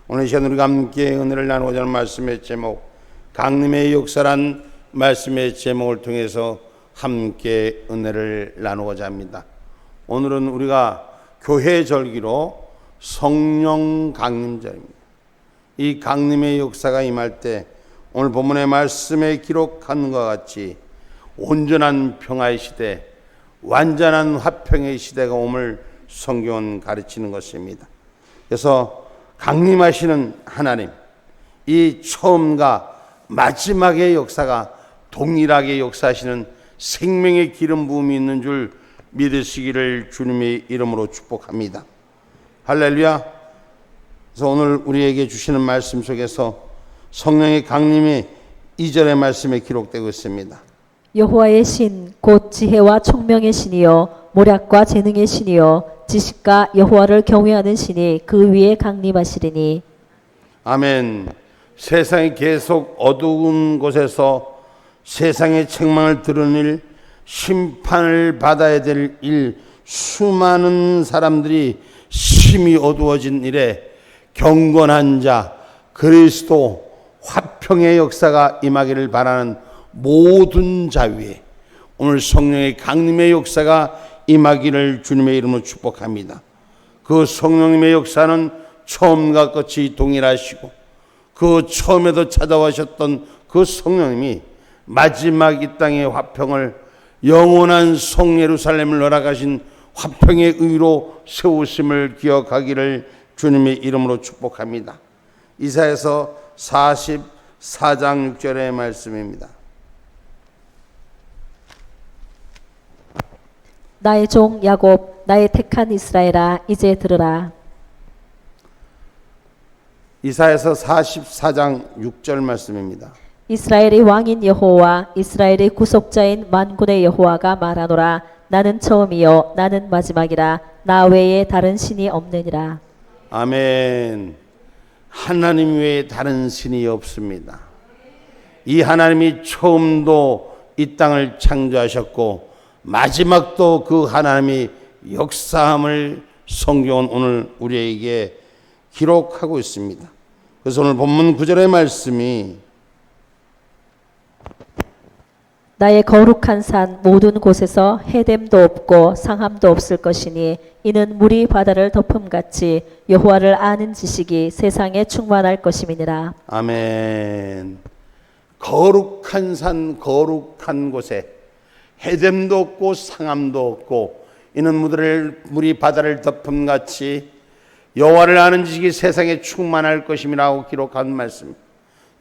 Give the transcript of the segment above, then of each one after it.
오늘 이 시간 우리가 함께 은혜를 나누고자 하는 말씀의 제목, 강림의 역사란 말씀의 제목을 통해서 함께 은혜를 나누고자 합니다. 오늘은 우리가 교회 절기로 성령 강림절입니다. 이 강림의 역사가 임할 때 오늘 본문의 말씀에 기록한 것과 같이 온전한 평화의 시대, 완전한 화평의 시대가 옴을 성경은 가르치는 것입니다. 그래서 강림하시는 하나님, 이 처음과 마지막의 역사가 동일하게 역사하시는 생명의 기름 부음이 있는 줄 믿으시기를 주님의 이름으로 축복합니다. 할렐루야. 그래서 오늘 우리에게 주시는 말씀 속에서 성령의 강림이 2절의 말씀에 기록되고 있습니다. 여호와의 신 곧 지혜와 총명의 신이요 모략과 재능의 신이요 지식과 여호와를 경외하는 신이 그 위에 강림하시리니. 아멘. 세상이 계속 어두운 곳에서 세상의 책망을 드러낼 심판을 받아야 될 일, 수많은 사람들이 심히 어두워진 일에 경건한 자, 그리스도 화평의 역사가 임하기를 바라는 모든 자 위에 오늘 성령의 강림의 역사가 임하기를 주님의 이름으로 축복합니다. 그 성령님의 역사는 처음과 끝이 동일하시고 그 처음에도 찾아오셨던 그 성령님이 마지막 이 땅의 화평을, 영원한 성 예루살렘을 허락하신 화평의 의로 세우심을 기억하기를 주님의 이름으로 축복합니다. 이사야서 44장 6절의 말씀입니다. 나의 종 야곱, 나의 택한 이스라엘아, 이제 들으라. 이사야서 44장 6절 말씀입니다. 이스라엘의 왕인 여호와, 이스라엘의 구속자인 만군의 여호와가 말하노라. 나는 처음이요 나는 마지막이라. 나 외에 다른 신이 없느니라. 아멘. 하나님 외에 다른 신이 없습니다. 이 하나님이 처음도 이 땅을 창조하셨고 마지막도 그 하나님이 역사함을 성경은 오늘 우리에게 기록하고 있습니다. 그래서 오늘 본문 9절의 말씀이 나의 거룩한 산 모든 곳에서 해됨도 없고 상함도 없을 것이니 이는 물이 바다를 덮음같이 여호와를 아는 지식이 세상에 충만할 것임이니라. 아멘. 거룩한 산, 거룩한 곳에 해됨도 없고 상함도 없고 이는 물이 바다를 덮음같이 여호와를 아는 지식이 세상에 충만할 것임이라고 기록한 말씀.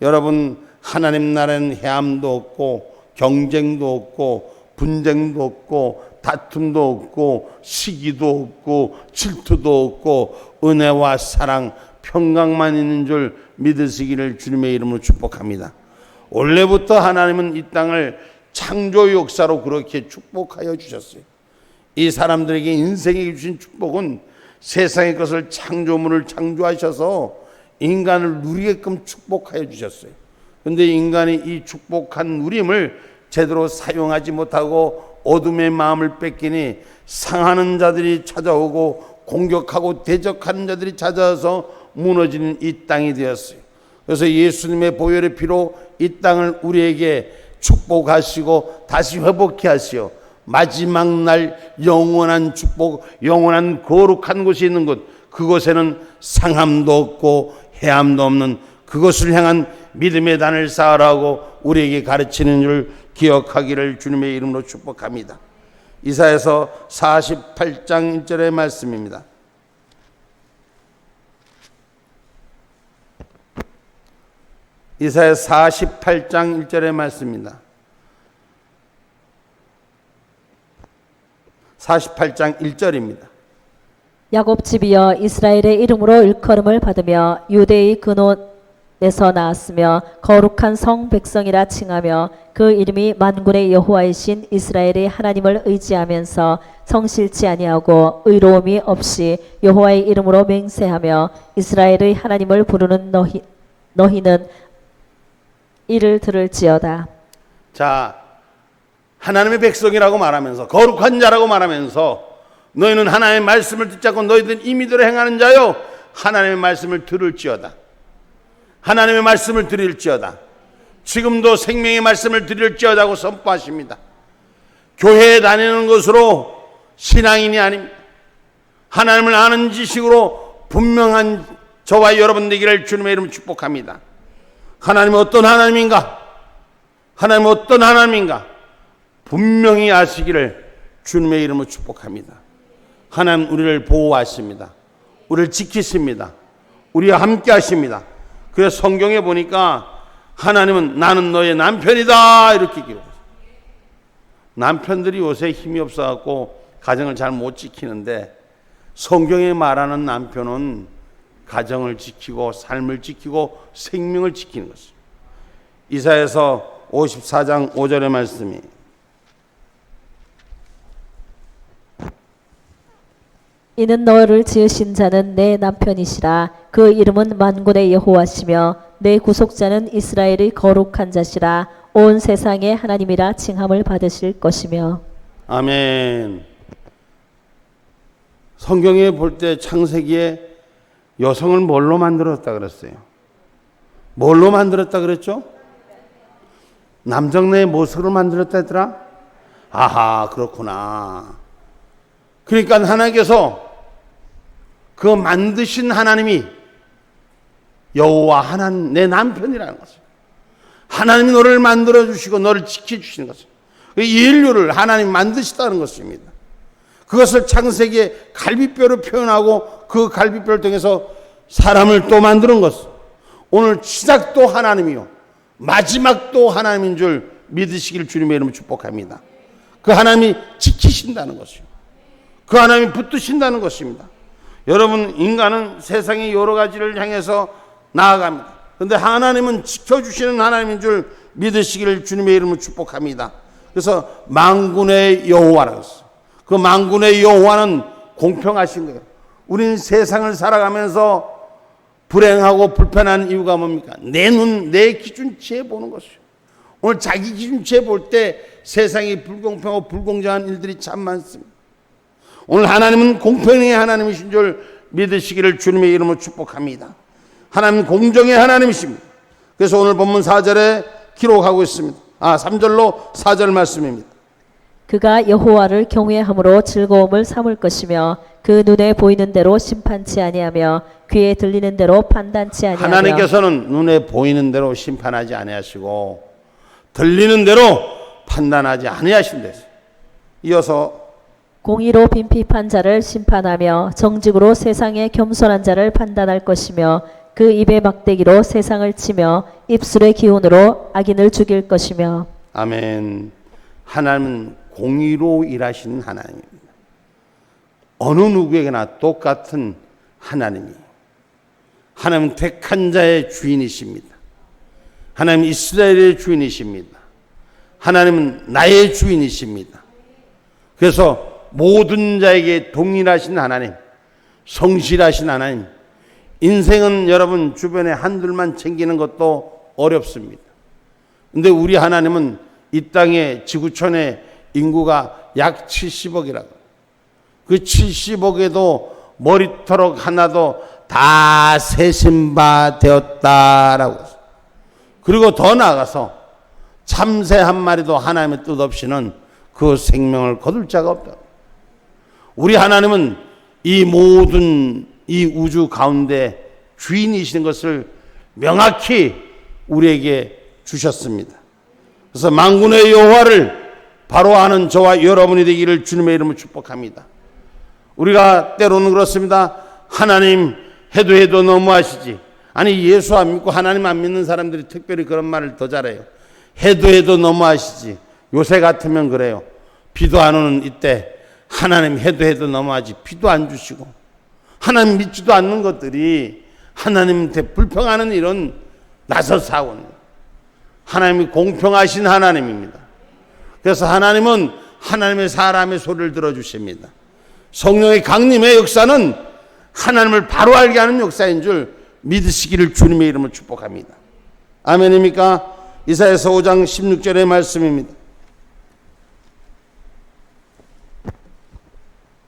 여러분, 하나님 나라는 해함도 없고 경쟁도 없고 분쟁도 없고 다툼도 없고 시기도 없고 질투도 없고 은혜와 사랑, 평강만 있는 줄 믿으시기를 주님의 이름으로 축복합니다. 원래부터 하나님은 이 땅을 창조 역사로 그렇게 축복하여 주셨어요. 이 사람들에게 인생에 주신 축복은 세상의 것을 창조물을 창조하셔서 인간을 누리게끔 축복하여 주셨어요. 그런데 인간이 이 축복한 누림을 제대로 사용하지 못하고 어둠의 마음을 뺏기니 상하는 자들이 찾아오고 공격하고 대적하는 자들이 찾아와서 무너지는 이 땅이 되었어요. 그래서 예수님의 보혈의 피로 이 땅을 우리에게 축복하시고 다시 회복케 하시어 마지막 날 영원한 축복, 영원한 거룩한 곳이 있는 곳, 그곳에는 상함도 없고 해함도 없는 그것을 향한 믿음의 단을 쌓으라고 우리에게 가르치는 줄 기억하기를 주님의 이름으로 축복합니다. 이사야서 48장 1절의 말씀입니다. 이사야 48장 1절의 말씀입니다. 48장 1절입니다. 야곱 집이여 이스라엘의 이름으로 일컬음을 받으며 유대의 근원에서 나왔으며 거룩한 성 백성이라 칭하며 그 이름이 만군의 여호와이신 이스라엘의 하나님을 의지하면서 성실치 아니하고 의로움이 없이 여호와의 이름으로 맹세하며 이스라엘의 하나님을 부르는 너희는 이를 들을지어다. 자, 하나님의 백성이라고 말하면서 거룩한 자라고 말하면서 너희는 하나님의 말씀을 듣지 않고 너희들은 임의대로 행하는 자요 하나님의 말씀을 들을지어다. 하나님의 말씀을 드릴지어다. 지금도 생명의 말씀을 드릴지어다고 선포하십니다. 교회에 다니는 것으로 신앙인이 아닙니다. 하나님을 아는 지식으로 분명한 저와 여러분 되기를 주님의 이름으로 축복합니다. 하나님은 어떤 하나님인가? 하나님은 어떤 하나님인가? 분명히 아시기를 주님의 이름으로 축복합니다. 하나님 우리를 보호하십니다. 우리를 지키십니다. 우리와 함께 하십니다. 그래서 성경에 보니까 하나님은 나는 너의 남편이다 이렇게 기록했어요. 남편들이 요새 힘이 없어갖고 가정을 잘 못 지키는데 성경에 말하는 남편은 가정을 지키고 삶을 지키고 생명을 지키는 것이죠. 이사야서 54장 5절의 말씀이 이는 너를 지으신 자는 내 남편이시라. 그 이름은 만군의 여호와시며 내 구속자는 이스라엘의 거룩한 자시라. 온 세상의 하나님이라 칭함을 받으실 것이며. 아멘. 성경에 볼 때 창세기에 여성을 뭘로 만들었다 그랬어요? 뭘로 만들었다 그랬죠? 남정네의 모습으로 만들었다 했더라? 아하, 그렇구나. 그러니까 하나님께서 그 만드신 하나님이 여호와 하나님, 내 남편이라는 것을. 하나님이 너를 만들어주시고 너를 지켜주시는 것을. 이 인류를 하나님 만드시다는 것입니다. 그것을 창세기에 갈비뼈로 표현하고 그 갈비뼈를 통해서 사람을 또 만드는 것을. 오늘 시작도 하나님이요 마지막도 하나님인 줄 믿으시길 주님의 이름으로 축복합니다. 그 하나님이 지키신다는 것이요. 그 하나님이 붙드신다는 것입니다. 여러분, 인간은 세상의 여러 가지를 향해서 나아갑니다. 그런데 하나님은 지켜주시는 하나님인 줄 믿으시기를 주님의 이름으로 축복합니다. 그래서 만군의 여호와라고 했어요. 그 만군의 여호와는 공평하신 거예요. 우리는 세상을 살아가면서 불행하고 불편한 이유가 뭡니까? 내 눈, 내 기준치에 보는 것이요. 오늘 자기 기준치에 볼 때 세상이 불공평하고 불공정한 일들이 참 많습니다. 오늘 하나님은 공평의 하나님이신 줄 믿으시기를 주님의 이름으로 축복합니다. 하나님은 공정의 하나님이십니다. 그래서 오늘 본문 4절에 기록하고 있습니다. 3절로 4절 말씀입니다. 그가 여호와를 경외함으로 즐거움을 삼을 것이며 그 눈에 보이는 대로 심판치 아니하며 귀에 들리는 대로 판단치 아니하며. 하나님께서는 눈에 보이는 대로 심판하지 아니하시고 들리는 대로 판단하지 아니하신다. 이어서 공의로 빈핍한 자를 심판하며 정직으로 세상의 겸손한 자를 판단할 것이며 그 입의 막대기로 세상을 치며 입술의 기운으로 악인을 죽일 것이며. 아멘. 하나님은 공의로 일하시는 하나님입니다. 어느 누구에게나 똑같은 하나님이에요. 하나님은 택한 자의 주인이십니다. 하나님은 이스라엘의 주인이십니다. 하나님은 나의 주인이십니다. 그래서 모든 자에게 동일하신 하나님, 성실하신 하나님. 인생은 여러분 주변에 한둘만 챙기는 것도 어렵습니다. 근데 우리 하나님은 이 땅에 지구촌의 인구가 약 70억이라고. 그 70억에도 머리털ok 하나도 다 세신 바 되었다라고. 그리고 더 나아가서 참새 한 마리도 하나님의 뜻 없이는 그 생명을 거둘 자가 없다. 우리 하나님은 이 모든 이 우주 가운데 주인이신 것을 명확히 우리에게 주셨습니다. 그래서 만군의 여호와를 바로 아는 저와 여러분이 되기를 주님의 이름으로 축복합니다. 우리가 때로는 그렇습니다. 하나님 해도 너무하시지. 아니 예수 안 믿고 하나님 안 믿는 사람들이 특별히 그런 말을 더 잘해요. 해도 너무하시지. 요새 같으면 그래요. 비도 안 오는 이때 하나님 해도 너무하지. 비도 안 주시고 하나님 믿지도 않는 것들이 하나님한테 불평하는 일은 나서 사고는 하나님이 공평하신 하나님입니다. 그래서 하나님은 하나님의 사람의 소리를 들어주십니다. 성령의 강림의 역사는 하나님을 바로 알게 하는 역사인 줄 믿으시기를 주님의 이름으로 축복합니다. 아멘입니까? 이사야서 5장 16절의 말씀입니다.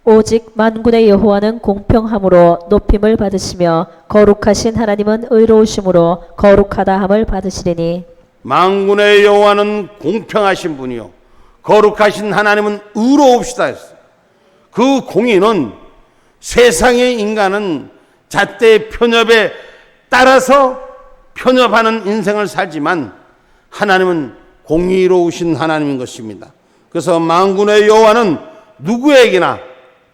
오직 만군의 여호와는 공평함으로 높임을 받으시며 거룩하신 하나님은 의로우심으로 거룩하다함을 받으시리니 만군의 여호와는 공평하신 분이요 거룩하신 하나님은 의로우시다 했어요. 그 공의는 세상의 인간은 잣대의 편협에 따라서 편협하는 인생을 살지만 하나님은 공의로우신 하나님인 것입니다. 그래서 만군의 여호와는 누구에게나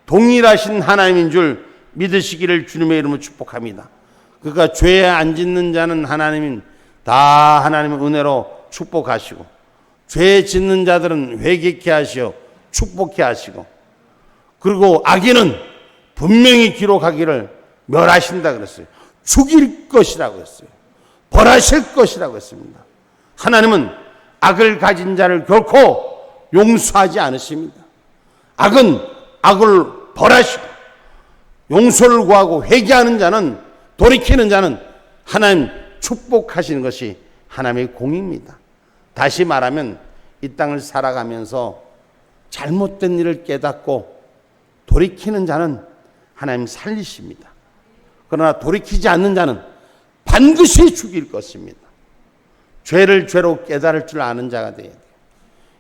동일하신 하나님인 줄 믿으시기를 주님의 이름으로 축복합니다. 그러니까 죄 안 짓는 자는 하나님은 다 하나님의 은혜로 축복하시고 죄 짓는 자들은 회개케 하시어 축복케 하시고 그리고 악인은 분명히 기록하기를 멸하신다 그랬어요. 죽일 것이라고 했어요. 벌하실 것이라고 했습니다. 하나님은 악을 가진 자를 결코 용서하지 않으십니다. 악은 악을 벌하시고 용서를 구하고 회개하는 자는 돌이키는 자는 하나님 축복하시는 것이 하나님의 공입니다. 다시 말하면 이 땅을 살아가면서 잘못된 일을 깨닫고 돌이키는 자는 하나님 살리십니다. 그러나 돌이키지 않는 자는 반드시 죽일 것입니다. 죄를 죄로 깨달을 줄 아는 자가 되어야 돼요.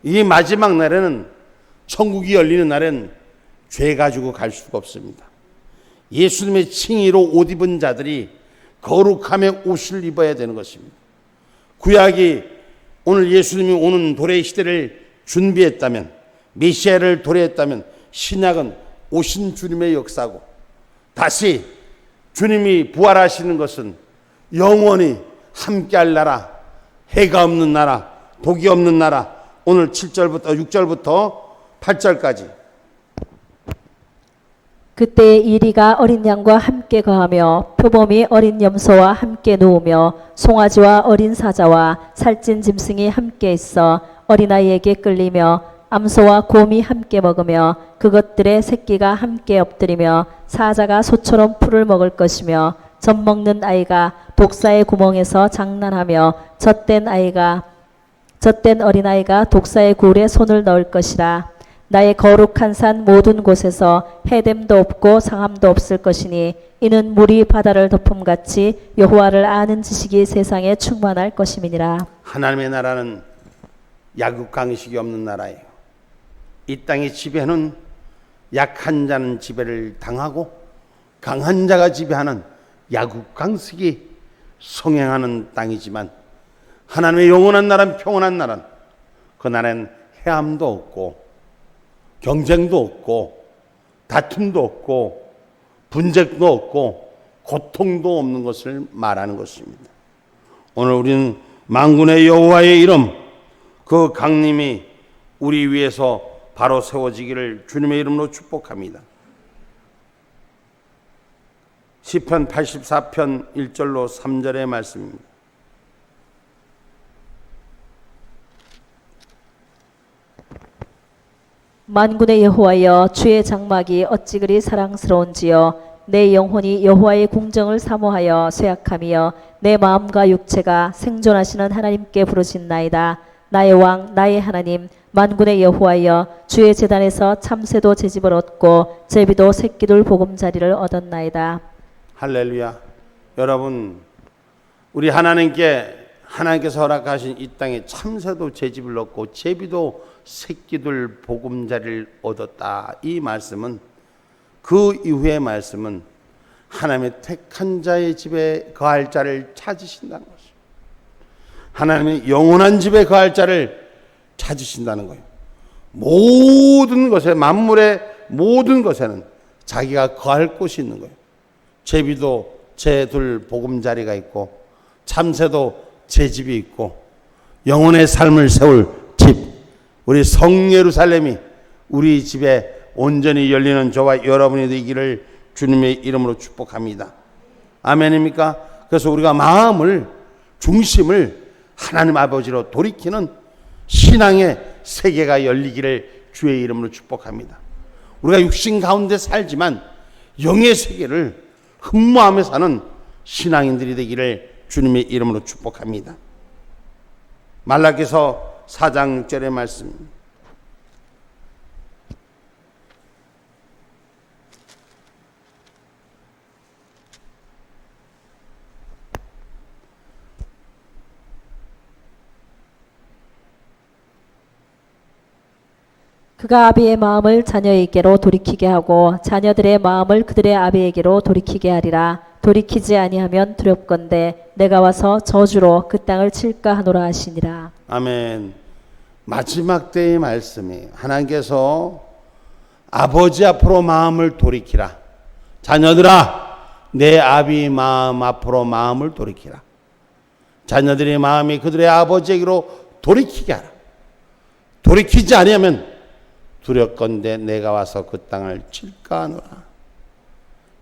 이 마지막 날에는 천국이 열리는 날엔 죄 가지고 갈 수가 없습니다. 예수님의 칭의로 옷 입은 자들이 거룩함의 옷을 입어야 되는 것입니다. 구약이 오늘 예수님이 오는 도래 시대를 준비했다면 메시아를 도래했다면 신약은 오신 주님의 역사고 다시 주님이 부활하시는 것은 영원히 함께할 나라, 해가 없는 나라, 독이 없는 나라. 오늘 7절부터 6절부터 8절까지 그때 이리가 어린 양과 함께 거하며 표범이 어린 염소와 함께 누우며 송아지와 어린 사자와 살찐 짐승이 함께 있어 어린아이에게 끌리며 암소와 곰이 함께 먹으며 그것들의 새끼가 함께 엎드리며 사자가 소처럼 풀을 먹을 것이며 젖 먹는 아이가 독사의 구멍에서 장난하며 젖된 어린아이가 독사의 굴에 손을 넣을 것이라. 나의 거룩한 산 모든 곳에서 해됨도 없고 상함도 없을 것이니 이는 물이 바다를 덮음같이 여호와를 아는 지식이 세상에 충만할 것임이니라. 하나님의 나라는 약육강식이 없는 나라예요. 이 땅의 지배는 약한 자는 지배를 당하고 강한 자가 지배하는 약육강식이 성행하는 땅이지만 하나님의 영원한 나라는 평온한 나라는 그 나라는 해함도 없고 경쟁도 없고 다툼도 없고 분쟁도 없고 고통도 없는 것을 말하는 것입니다. 오늘 우리는 만군의 여호와의 이름 그 강림이 우리 위해서 바로 세워지기를 주님의 이름으로 축복합니다. 시편 84편 1절로 3절의 말씀입니다. 만군의 여호와여 주의 장막이 어찌 그리 사랑스러운지요 내 영혼이 여호와의 궁정을 사모하여 쇠약하며 내 마음과 육체가 생존하시는 하나님께 부르짖나이다. 나의 왕 나의 하나님 만군의 여호와여 주의 제단에서 참새도 제집을 얻고 제비도 새끼들 보금자리를 얻었나이다. 할렐루야. 여러분 우리 하나님께서 허락하신 이 땅에 참새도 제집을 얻고 제비도 새끼들 보금자리를 얻었다. 이 말씀은 그 이후의 말씀은 하나님의 택한 자의 집에 거할 자를 찾으신다는 것이죠. 하나님의 영원한 집에 거할 자를 찾으신다는 거예요. 모든 것에 만물의 모든 것에는 자기가 거할 곳이 있는 거예요. 제비도 제둘 보금자리가 있고 참새도 제 집이 있고 영혼의 삶을 세울 집 우리 성예루살렘이 우리 집에 온전히 열리는 저와 여러분이 되기를 주님의 이름으로 축복합니다. 아멘입니까? 그래서 우리가 마음을 중심을 하나님 아버지로 돌이키는 신앙의 세계가 열리기를 주의 이름으로 축복합니다. 우리가 육신 가운데 살지만 영의 세계를 흠모하며 사는 신앙인들이 되기를 주님의 이름으로 축복합니다. 말라기서 4장 6절의 말씀 그가 아비의 마음을 자녀에게로 돌이키게 하고 자녀들의 마음을 그들의 아비에게로 돌이키게 하리라. 돌이키지 아니하면 두렵건대 내가 와서 저주로 그 땅을 칠까 하노라 하시니라. 아멘. 마지막 때의 말씀이에요. 하나님께서 아버지 앞으로 마음을 돌이키라. 자녀들아, 내 아비 마음 앞으로 마음을 돌이키라. 자녀들의 마음이 그들의 아버지에게로 돌이키게 하라. 돌이키지 아니하면 두렵건대 내가 와서 그 땅을 칠까 하노라.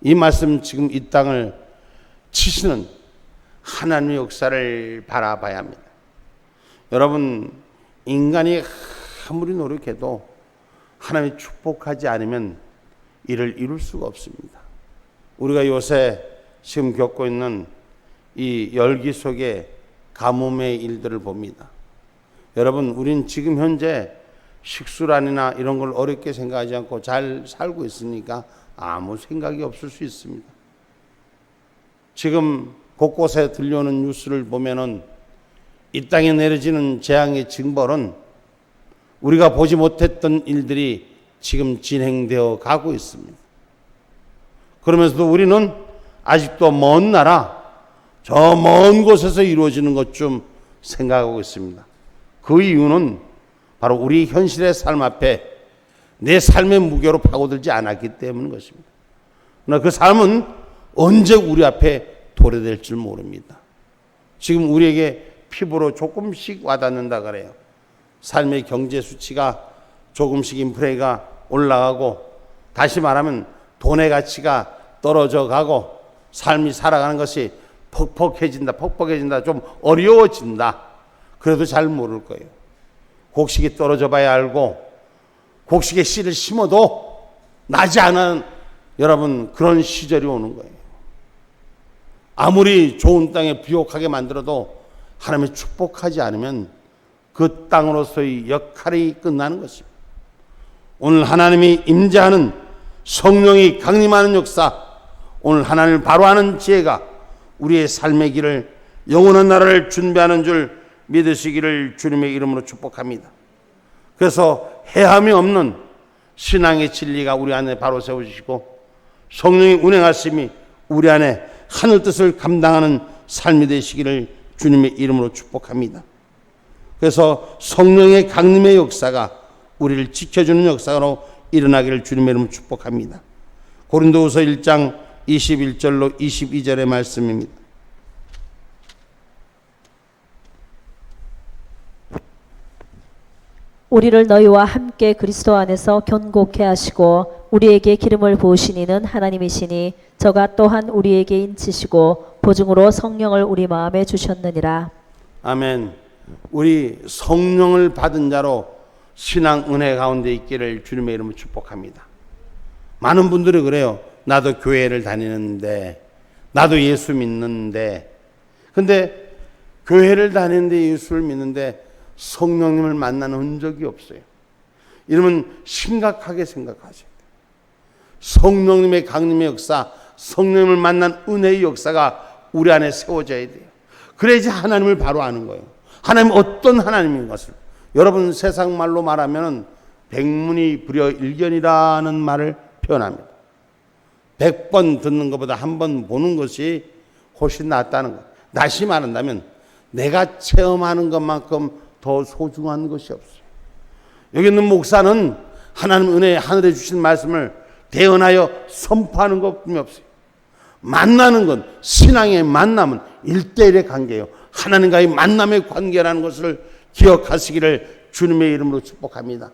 이 말씀, 지금 이 땅을 치시는 하나님의 역사를 바라봐야 합니다. 여러분, 인간이 아무리 노력해도 하나님이 축복하지 않으면 이를 이룰 수가 없습니다. 우리가 요새 지금 겪고 있는 이 열기 속에 가뭄의 일들을 봅니다. 여러분, 우린 지금 현재 식수란이나 이런 걸 어렵게 생각하지 않고 잘 살고 있으니까 아무 생각이 없을 수 있습니다. 지금 곳곳에 들려오는 뉴스를 보면은 이 땅에 내려지는 재앙의 징벌은 우리가 보지 못했던 일들이 지금 진행되어 가고 있습니다. 그러면서도 우리는 아직도 먼 나라, 저 먼 곳에서 이루어지는 것 좀 생각하고 있습니다. 그 이유는 바로 우리 현실의 삶 앞에 내 삶의 무게로 파고들지 않았기 때문인 것입니다. 그러나 그 삶은 언제 우리 앞에 도래될 줄 모릅니다. 지금 우리에게 피부로 조금씩 와닿는다 그래요. 삶의 경제 수치가 조금씩 인플레가 올라가고, 다시 말하면 돈의 가치가 떨어져 가고, 삶이 살아가는 것이 퍽퍽해진다, 좀 어려워진다. 그래도 잘 모를 거예요. 곡식이 떨어져 봐야 알고, 곡식에 씨를 심어도 나지 않은, 여러분, 그런 시절이 오는 거예요. 아무리 좋은 땅에 부욕하게 만들어도 하나님이 축복하지 않으면 그 땅으로서의 역할이 끝나는 것입니다. 오늘 하나님이 임재하는, 성령이 강림하는 역사, 오늘 하나님을 바로 아는 지혜가 우리의 삶의 길을, 영원한 나라를 준비하는 줄 믿으시기를 주님의 이름으로 축복합니다. 그래서 해함이 없는 신앙의 진리가 우리 안에 바로 세워주시고, 성령의 운행하심이 우리 안에 하늘 뜻을 감당하는 삶이 되시기를 주님의 이름으로 축복합니다. 그래서 성령의 강림의 역사가 우리를 지켜주는 역사로 일어나기를 주님의 이름으로 축복합니다. 고린도후서 1장 21절로 22절의 말씀입니다. 우리를 너희와 함께 그리스도 안에서 견고케 하시고 우리에게 기름을 부으신 이는 하나님이시니 저가 또한 우리에게 인치시고 보증으로 성령을 우리 마음에 주셨느니라. 아멘. 우리 성령을 받은 자로 신앙 은혜 가운데 있기를 주님의 이름으로 축복합니다. 많은 분들이 그래요. 나도 교회를 다니는데, 나도 예수 믿는데, 근데 교회를 다니는데 예수를 믿는데 성령님을 만나는 흔적이 없어요. 이러면 심각하게 생각하셔야 돼요. 성령님의 강림의 역사, 성령님을 만난 은혜의 역사가 우리 안에 세워져야 돼요. 그래야지 하나님을 바로 아는 거예요. 하나님 어떤 하나님인 것을. 여러분, 세상 말로 말하면 백문이 불여일견이라는 말을 표현합니다. 100번 듣는 것보다 한 번 보는 것이 훨씬 낫다는 것. 다시 말한다면 내가 체험하는 것만큼 더 소중한 것이 없어요. 여기 있는 목사는 하나님 은혜, 하늘에 주신 말씀을 대언하여 선포하는 것뿐이 없어요. 만나는 건, 신앙의 만남은 1대1의 관계예요. 하나님과의 만남의 관계라는 것을 기억하시기를 주님의 이름으로 축복합니다.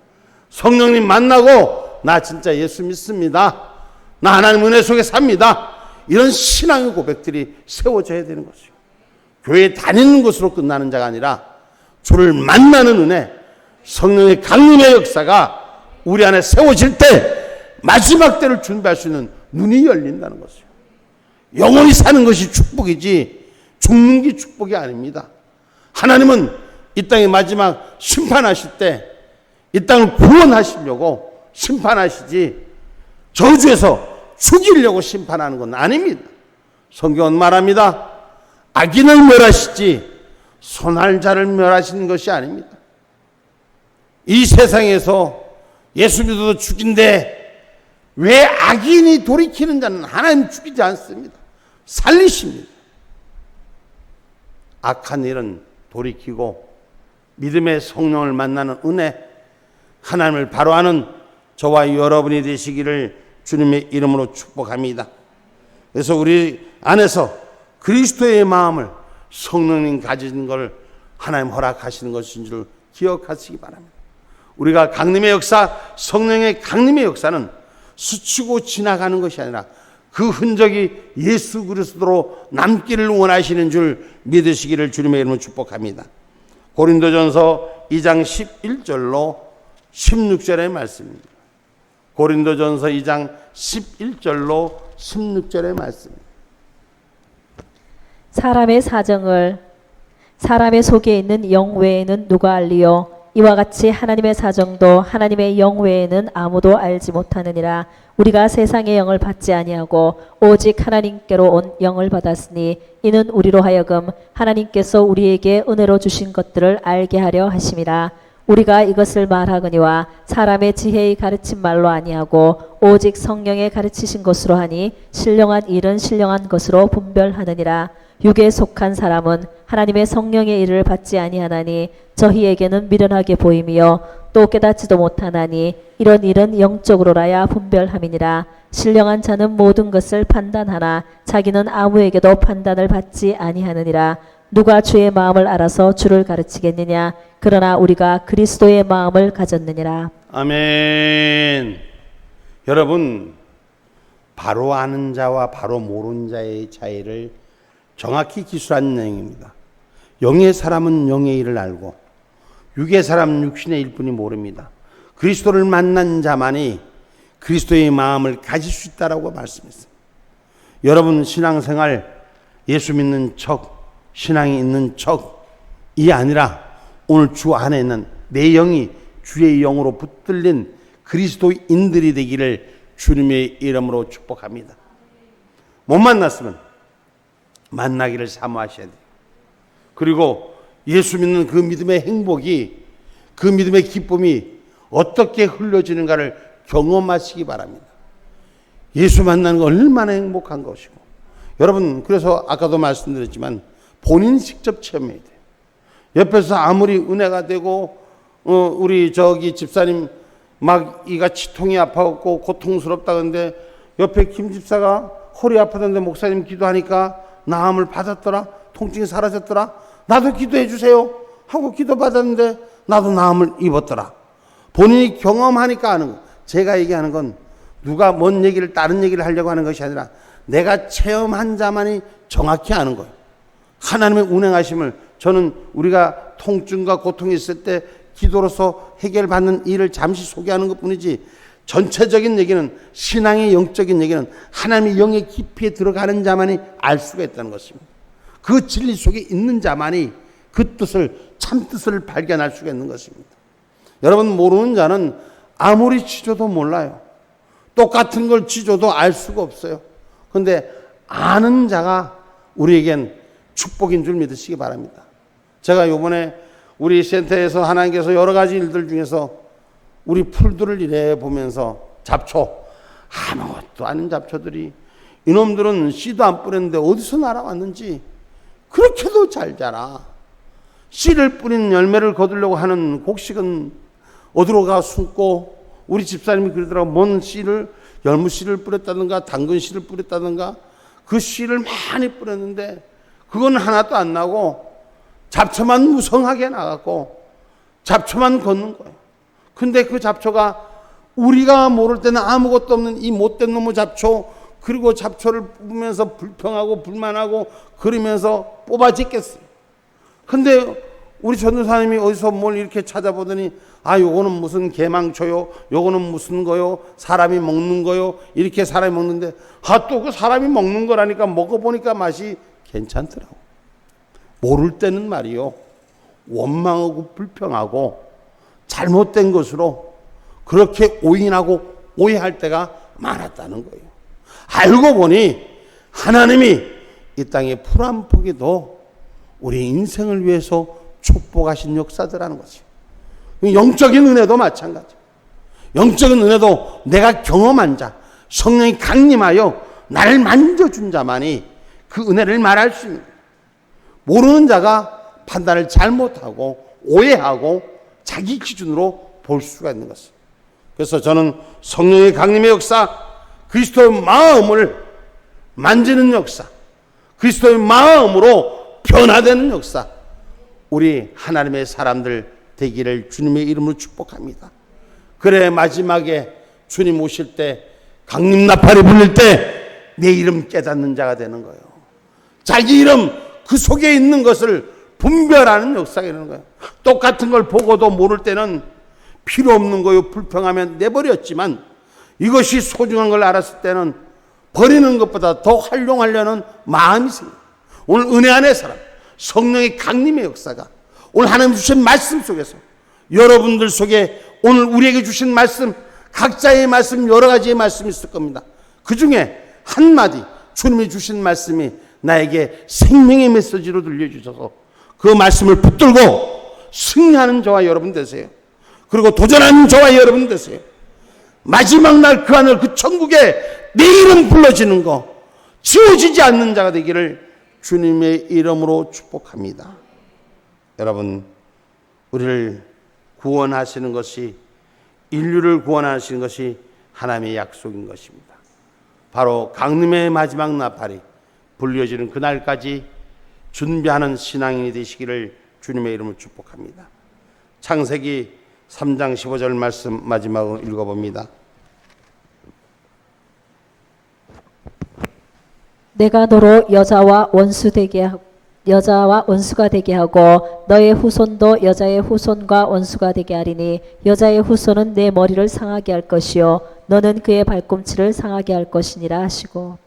성령님 만나고 나 진짜 예수 믿습니다, 나 하나님 은혜 속에 삽니다, 이런 신앙의 고백들이 세워져야 되는 것이요. 교회에 다니는 것으로 끝나는 자가 아니라 주를 만나는 은혜, 성령의 강림의 역사가 우리 안에 세워질 때 마지막 때를 준비할 수 있는 눈이 열린다는 것이요. 영원히 사는 것이 축복이지 죽는 게 축복이 아닙니다. 하나님은 이 땅의 마지막 심판하실 때 이 땅을 구원하시려고 심판하시지 저주에서 죽이려고 심판하는 건 아닙니다. 성경은 말합니다. 악인을 멸하시지 선할 자를 멸하시는 것이 아닙니다. 이 세상에서 예수 믿어도 죽인데 왜 악인이 돌이키는 자는 하나님 죽이지 않습니다. 살리십니다. 악한 일은 돌이키고 믿음의 성령을 만나는 은혜, 하나님을 바로 아는 저와 여러분이 되시기를 주님의 이름으로 축복합니다. 그래서 우리 안에서 그리스도의 마음을 성령님 가진 걸 하나님 허락하시는 것인 줄 기억하시기 바랍니다. 우리가 강림의 역사, 성령의 강림의 역사는 스치고 지나가는 것이 아니라 그 흔적이 예수 그리스도로 남기를 원하시는 줄 믿으시기를 주님의 이름으로 축복합니다. 고린도전서 2장 11절로 16절의 말씀입니다. 고린도전서 2장 11절로 16절의 말씀입니다. 사람의 사정을 사람의 속에 있는 영 외에는 누가 알리요? 이와 같이 하나님의 사정도 하나님의 영 외에는 아무도 알지 못하느니라. 우리가 세상의 영을 받지 아니하고 오직 하나님께로 온 영을 받았으니 이는 우리로 하여금 하나님께서 우리에게 은혜로 주신 것들을 알게 하려 하심이라. 우리가 이것을 말하거니와 사람의 지혜의 가르친 말로 아니하고 오직 성령의 가르치신 것으로 하니 신령한 일은 신령한 것으로 분별하느니라. 육에 속한 사람은 하나님의 성령의 일을 받지 아니하나니 저희에게는 미련하게 보임이요 또 깨닫지도 못하나니 이런 일은 영적으로라야 분별함이니라. 신령한 자는 모든 것을 판단하나 자기는 아무에게도 판단을 받지 아니하느니라. 누가 주의 마음을 알아서 주를 가르치겠느냐? 그러나 우리가 그리스도의 마음을 가졌느니라. 아멘. 여러분, 바로 아는 자와 바로 모르는 자의 차이를 정확히 기술한 내용입니다. 영의 사람은 영의 일을 알고 육의 사람은 육신의 일뿐이 모릅니다. 그리스도를 만난 자만이 그리스도의 마음을 가질 수 있다라고 말씀했습니다. 여러분 신앙생활 예수 믿는 척, 신앙이 있는 척이 아니라 오늘 주 안에 있는 내 영이 주의 영으로 붙들린 그리스도인들이 되기를 주님의 이름으로 축복합니다. 못 만났으면 만나기를 사모하셔야 돼요. 그리고 예수 믿는 그 믿음의 행복이, 그 믿음의 기쁨이 어떻게 흘러지는가를 경험하시기 바랍니다. 예수 만나는 거 얼마나 행복한 것이고, 여러분 그래서 아까도 말씀드렸지만 본인 직접 체험해야 돼요. 옆에서 아무리 은혜가 되고 우리 저기 집사님 막 이가 치통이 아파갖고 고통스럽다 그런데 옆에 김 집사가 허리 아프던데 목사님 기도하니까 나음을 받았더라, 통증이 사라졌더라, 나도 기도해 주세요 하고 기도 받았는데 나도 나음을 입었더라. 본인이 경험하니까 하는 거. 제가 얘기하는 건 누가 뭔 얘기를 다른 얘기를 하려고 하는 것이 아니라 내가 체험한 자만이 정확히 아는 거예요. 하나님의 운행하심을 저는 우리가 통증과 고통이 있을 때 기도로서 해결받는 일을 잠시 소개하는 것뿐이지 전체적인 얘기는, 신앙의 영적인 얘기는 하나님의 영의 깊이에 들어가는 자만이 알 수가 있다는 것입니다. 그 진리 속에 있는 자만이 그 뜻을, 참 뜻을 발견할 수가 있는 것입니다. 여러분 모르는 자는 아무리 지져도 몰라요. 똑같은 걸 지져도 알 수가 없어요. 그런데 아는 자가 우리에겐 축복인 줄 믿으시기 바랍니다. 제가 이번에 우리 센터에서 하나님께서 여러 가지 일들 중에서 우리 풀들을 이래 보면서 잡초, 아무것도 아닌 잡초들이, 이놈들은 씨도 안 뿌렸는데 어디서 날아왔는지 그렇게도 잘 자라. 씨를 뿌린 열매를 거두려고 하는 곡식은 어디로 가 숨고, 우리 집사님이 그러더라고. 뭔 씨를, 열무씨를 뿌렸다든가 당근씨를 뿌렸다든가 그 씨를 많이 뿌렸는데 그건 하나도 안 나고 잡초만 무성하게 나갔고 잡초만 걷는 거예요. 근데 그 잡초가 우리가 모를 때는 아무것도 없는 이 못된 놈의 잡초, 그리고 잡초를 뽑으면서 불평하고 불만하고 그러면서 뽑아짓겠어요. 근데 우리 전도사님이 어디서 뭘 이렇게 찾아보더니 요거는 무슨 개망초요, 요거는 무슨 거요, 사람이 먹는 거요, 이렇게 사람이 먹는데 또 그 사람이 먹는 거라니까 먹어보니까 맛이 괜찮더라고. 모를 때는 말이요, 원망하고 불평하고 잘못된 것으로 그렇게 오인하고 오해할 때가 많았다는 거예요. 알고 보니 하나님이 이 땅에 풀 한 포기도 우리 인생을 위해서 축복하신 역사들하는 거죠. 영적인 은혜도 마찬가지. 영적인 은혜도 내가 경험한 자, 성령이 강림하여 나를 만져준 자만이 그 은혜를 말할 수 있는 거예요. 모르는 자가 판단을 잘못하고 오해하고 자기 기준으로 볼 수가 있는 것입니다. 그래서 저는 성령의 강림의 역사, 그리스도의 마음을 만지는 역사, 그리스도의 마음으로 변화되는 역사, 우리 하나님의 사람들 되기를 주님의 이름으로 축복합니다. 그래 마지막에 주님 오실 때 강림 나팔이 불릴 때 내 이름 깨닫는 자가 되는 거예요. 자기 이름 그 속에 있는 것을 분별하는 역사가 되는 거예요. 똑같은 걸 보고도 모를 때는 필요 없는 거요 불평하면 내버렸지만 이것이 소중한 걸 알았을 때는 버리는 것보다 더 활용하려는 마음이 생겨요. 오늘 은혜 안의 사람, 성령의 강림의 역사가 오늘 하나님 주신 말씀 속에서 여러분들 속에 오늘 우리에게 주신 말씀, 각자의 말씀, 여러 가지의 말씀이 있을 겁니다. 그 중에 한마디 주님이 주신 말씀이 나에게 생명의 메시지로 들려주셔서 그 말씀을 붙들고 승리하는 저와 여러분 되세요. 그리고 도전하는 저와 여러분 되세요. 마지막 날 그 하늘 그 천국에 내 이름 불러지는 거 지워지지 않는 자가 되기를 주님의 이름으로 축복합니다. 여러분, 우리를 구원하시는 것이, 인류를 구원하시는 것이 하나님의 약속인 것입니다. 바로 강림의 마지막 나팔이 불려지는 그날까지 준비하는 신앙인이 되시기를 주님의 이름으로 축복합니다. 창세기 3장 15절 말씀 마지막으로 읽어봅니다. 내가 너로 여자와 원수가 되게 하고 너의 후손도 여자의 후손과 원수가 되게 하리니 여자의 후손은 내 머리를 상하게 할 것이요 너는 그의 발꿈치를 상하게 할 것이니라 하시고.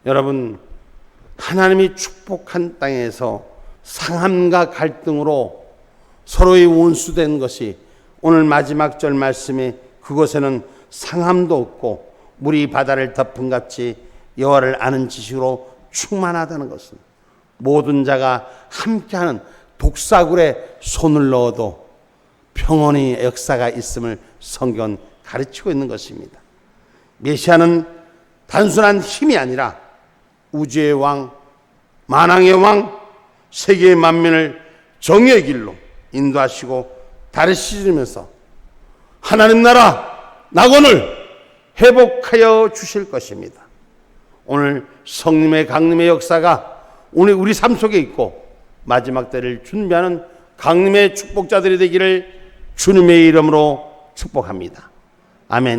여러분, 하나님이 축복한 땅에서 상함과 갈등으로 서로의 원수된 것이 오늘 마지막 절 말씀이 그곳에는 상함도 없고 물이 바다를 덮은 같이 여호와를 아는 지식으로 충만하다는 것은 모든 자가 함께하는 독사굴에 손을 넣어도 평온의 역사가 있음을 성경은 가르치고 있는 것입니다. 메시아는 단순한 힘이 아니라 우주의 왕, 만왕의 왕, 세계의 만민을 정의의 길로 인도하시고 다스리면서 하나님 나라 낙원을 회복하여 주실 것입니다. 오늘 성님의 강림의 역사가 오늘 우리 삶 속에 있고 마지막 때를 준비하는 강림의 축복자들이 되기를 주님의 이름으로 축복합니다. 아멘.